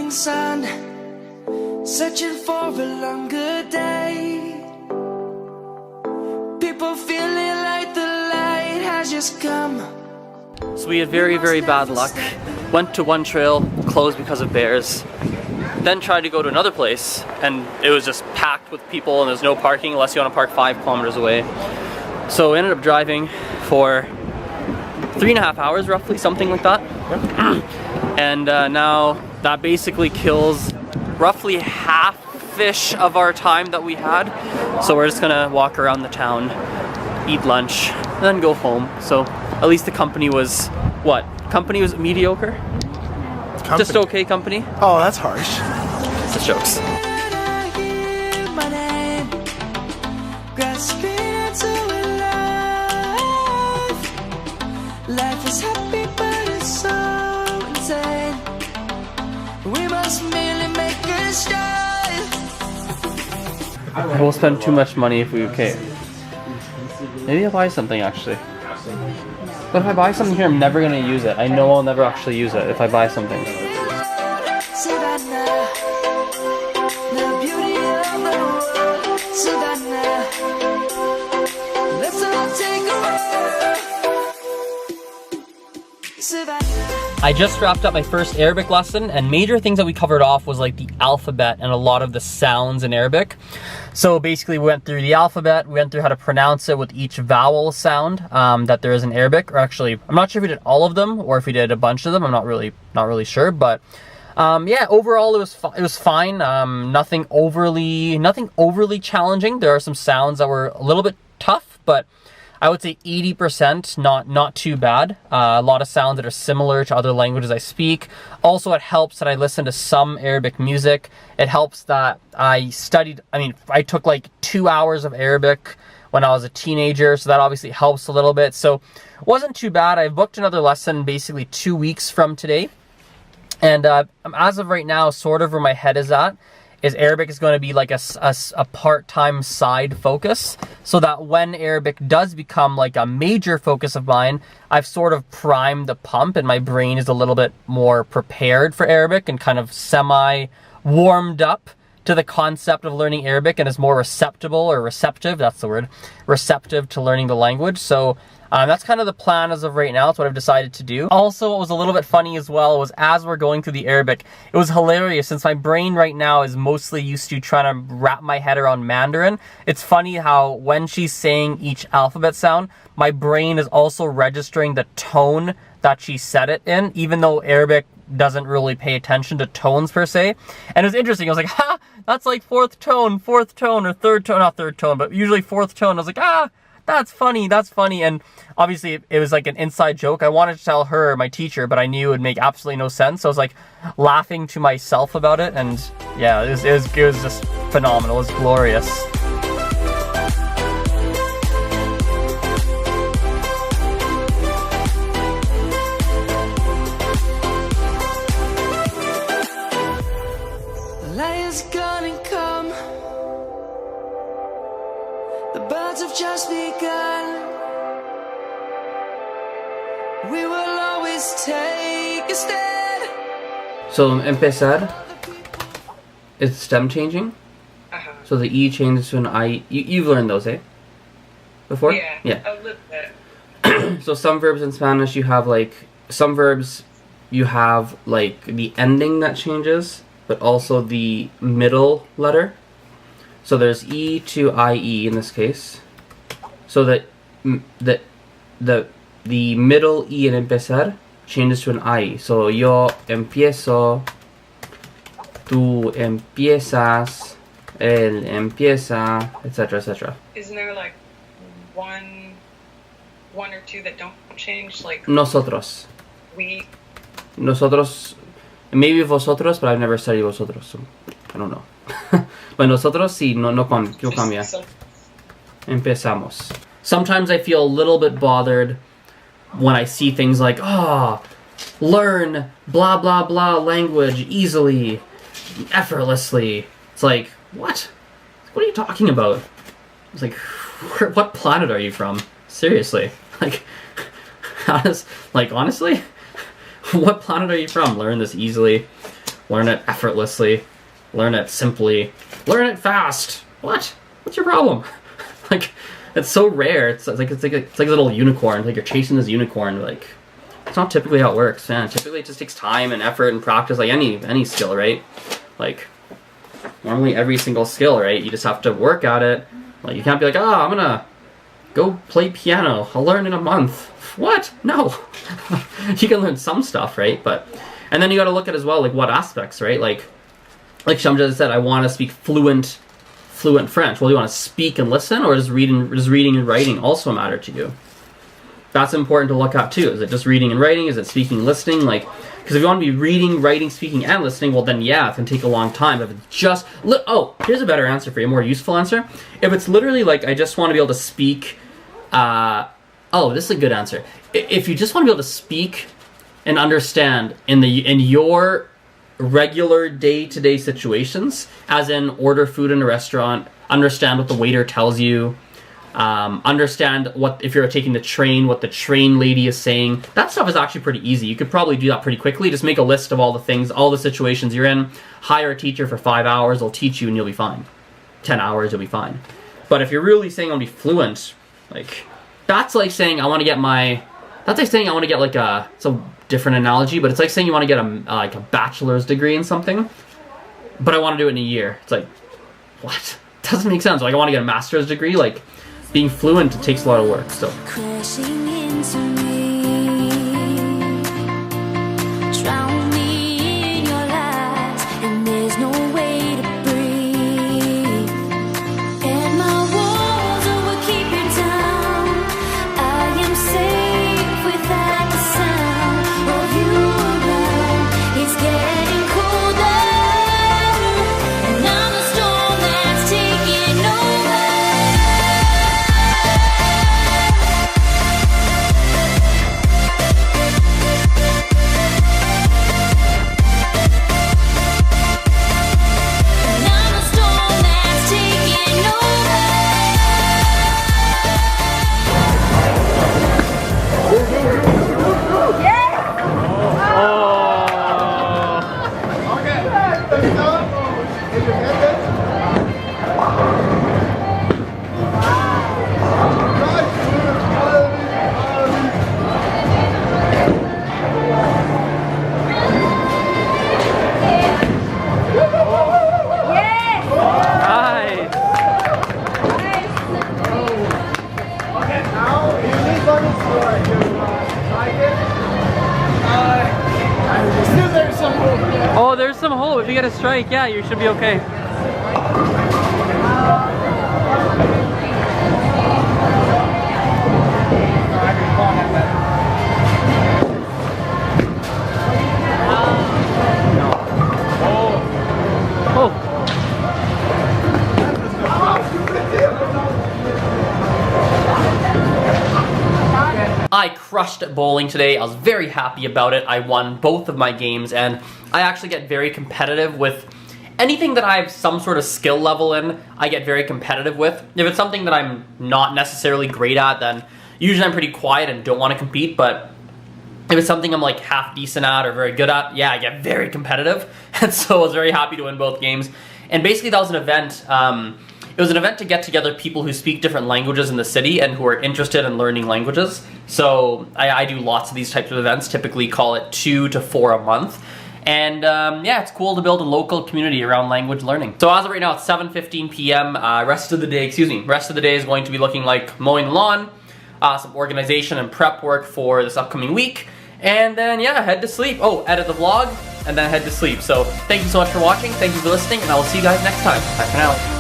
morning sun, searching for a longer day. People feeling like the light has just come. So we had very, very bad luck. Went to one trail, closed because of bears. Then tried to go to another place, and it was just packed with people, and there's no parking unless you want to park 5 kilometers away. So we ended up driving for 3.5 hours, roughly, something like that. And now that basically kills roughly half-ish of our time that we had. So we're just gonna walk around the town, eat lunch, and then go home. So at least the company was, what? Company was mediocre? Company. Just okay company? Oh, that's harsh. It's jokes. Life is happy, but it's so insane. We must merely make a start. I will spend too much money if we okay. Maybe I'll buy something actually. But if I buy something here, I'm never gonna use it. I know I'll never actually use it if I buy something. Savannah, the beauty of the world. Savannah, let's all take a walk. Savannah. I just wrapped up my first Arabic lesson, and major things that we covered off was like the alphabet and a lot of the sounds in Arabic. So basically we went through the alphabet, we went through how to pronounce it with each vowel sound that there is in Arabic. Or actually, I'm not sure if we did all of them or if we did a bunch of them. I'm not really sure, but yeah, overall it was fine. Nothing overly challenging. There are some sounds that were a little bit tough, but I would say 80% not too bad. A lot of sounds that are similar to other languages I speak. Also, it helps that I listen to some Arabic music. It helps that I took like 2 hours of Arabic when I was a teenager, so that obviously helps a little bit. So it wasn't too bad. I've booked another lesson basically 2 weeks from today. And as of right now, sort of where my head is at, is Arabic is going to be like a part-time side focus, so that when Arabic does become like a major focus of mine, I've sort of primed the pump and my brain is a little bit more prepared for Arabic and kind of semi-warmed up to the concept of learning Arabic and is more receptive, that's the word, receptive to learning the language. So that's kind of the plan as of right now. It's what I've decided to do. Also, what was a little bit funny as well was as we're going through the Arabic, it was hilarious since my brain right now is mostly used to trying to wrap my head around Mandarin. It's funny how when she's saying each alphabet sound, my brain is also registering the tone that she said it in, even though Arabic doesn't really pay attention to tones per se. And it was interesting. I was like, ha, that's like fourth tone, or third tone, not third tone, but usually fourth tone. I was like, ah, that's funny. And obviously it was like an inside joke. I wanted to tell her, my teacher, but I knew it would make absolutely no sense. So I was like laughing to myself about it. And yeah, it was just phenomenal. It was glorious. Come. The birds have just begun. We will always take a stand. So empezar is stem changing. So the E changes to an I. You've learned those, eh? Before? Yeah. A little bit. So some verbs in Spanish you have like the ending that changes, but also the middle letter. So there's E to IE in this case. So that the middle E in empezar changes to an I. So yo empiezo, tú empiezas, él empieza, etc., etc. Isn't there like one or two that don't change? Like nosotros. Nosotros. Maybe vosotros, but I've never studied vosotros, so I don't know. But nosotros sí, no cambia. Empezamos. Sometimes I feel a little bit bothered when I see things like, learn blah blah blah language easily, effortlessly. It's like, what? What are you talking about? It's like, what planet are you from? Seriously. Honestly? What planet are you from? Learn this easily. learn it effortlessly, learn it simply, learn it fast. What? What's your problem? Like, it's so rare. It's like a little unicorn. Like you're chasing this unicorn. Like, it's not typically how it works, man. Typically, it just takes time and effort and practice, like any skill, right? Like, normally every single skill, right? You just have to work at it. Like, you can't be like, oh, I'm gonna go play piano. I'll learn in a month. What? No. You can learn some stuff, right? But, and then you got to look at as well, like what aspects, right? Like Shamja said, I want to speak fluent French. Well, do you want to speak and listen, or does reading and writing also matter to you? That's important to look at too. Is it just reading and writing? Is it speaking, listening? Like, because if you want to be reading, writing, speaking, and listening, well then yeah, it's gonna take a long time. If it's just oh, here's a better answer for you, a more useful answer. If it's literally like I just want to be able to speak, oh, this is a good answer. If you just want to be able to speak and understand in your regular day-to-day situations, as in order food in a restaurant, understand what the waiter tells you, understand what, if you're taking the train, what the train lady is saying. That stuff is actually pretty easy. You could probably do that pretty quickly. Just make a list of all the things, all the situations you're in. Hire a teacher for 5 hours. They'll teach you and you'll be fine. 10 hours, you'll be fine. But if you're really saying I want to be fluent, like, that's like saying I want to get that's like saying I want to get like it's a different analogy, but it's like saying you want to get like a bachelor's degree in something, but I want to do it in a year. It's like, what? Doesn't make sense. Like, I want to get a master's degree. Like, being fluent, it takes a lot of work. So Crashing into me, drown me in your lies, and there's no way to breathe. And my walls will keep you down. I am safe without the sound of you around. It's getting colder, and I'm the storm that's taking over. oh, there's some hope. If you get a strike, yeah, you should be okay. I crushed at bowling today. I was very happy about it. I won both of my games, and I actually get very competitive with anything that I have some sort of skill level in. I get very competitive with. If it's something that I'm not necessarily great at, then usually I'm pretty quiet and don't want to compete. But if it's something I'm like half decent at or very good at, yeah, I get very competitive. And so I was very happy to win both games. And basically that was an event. It was an event to get together people who speak different languages in the city and who are interested in learning languages. So I do lots of these types of events, typically call it 2 to 4 a month. And yeah, it's cool to build a local community around language learning. So as of right now, it's 7:15 p.m. Rest of the day is going to be looking like mowing the lawn, some organization and prep work for this upcoming week. And then yeah, head to sleep. Oh, edit the vlog and then head to sleep. So thank you so much for watching. Thank you for listening, and I will see you guys next time. Bye for now.